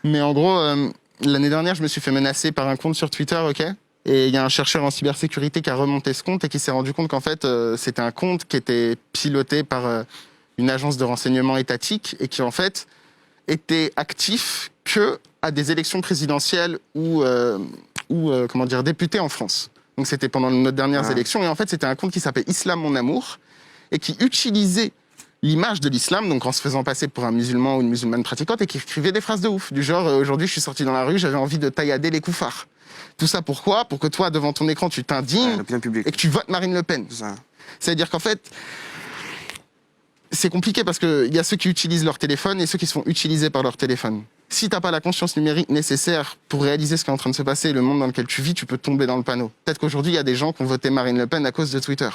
Mais en gros, l'année dernière, je me suis fait menacer par un compte sur Twitter, ok? Et il y a un chercheur en cybersécurité qui a remonté ce compte et qui s'est rendu compte qu'en fait, c'était un compte qui était piloté par une agence de renseignement étatique et qui, en fait, était actif que à des élections présidentielles ou comment dire, député en France. Donc c'était pendant nos dernières élections. Et en fait, c'était un compte qui s'appelait Islam Mon Amour et qui utilisait l'image de l'islam, donc en se faisant passer pour un musulman ou une musulmane pratiquante, et qui écrivait des phrases de ouf, du genre aujourd'hui je suis sorti dans la rue, j'avais envie de taillader les koufars. Tout ça pourquoi? Pour que toi, devant ton écran, tu t'indignes et que tu votes Marine Le Pen. C'est-à-dire qu'en fait, c'est compliqué parce qu'il y a ceux qui utilisent leur téléphone et ceux qui se font utiliser par leur téléphone. Si t'as pas la conscience numérique nécessaire pour réaliser ce qui est en train de se passer, le monde dans lequel tu vis, tu peux tomber dans le panneau. Peut-être qu'aujourd'hui, il y a des gens qui ont voté Marine Le Pen à cause de Twitter.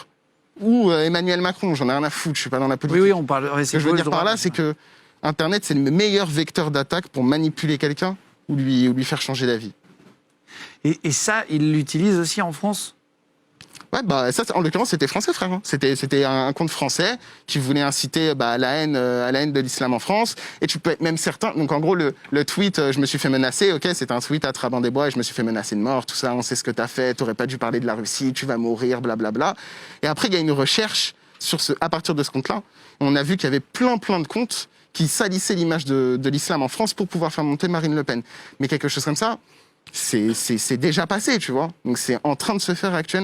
Ou Emmanuel Macron, j'en ai rien à foutre, je suis pas dans la politique. Oui, on parle. Ce que je veux dire par là, c'est que Internet, c'est le meilleur vecteur d'attaque pour manipuler quelqu'un ou lui faire changer d'avis. Et ça, ils l'utilisent aussi en France? Ouais, bah ça, en l'occurrence, c'était français, frère. Hein. C'était un compte français qui voulait inciter à la haine de l'islam en France. Et tu peux être même certain. Donc en gros, le tweet, je me suis fait menacer. Ok, c'était un tweet à Trabant-des-Bois et je me suis fait menacer de mort. Tout ça, on sait ce que t'as fait. T'aurais pas dû parler de la Russie. Tu vas mourir, blablabla. Et après, il y a une recherche à partir de ce compte-là. On a vu qu'il y avait plein de comptes qui salissaient l'image de l'islam en France pour pouvoir faire monter Marine Le Pen. Mais quelque chose comme ça, c'est déjà passé, tu vois. Donc c'est en train de se faire actuellement.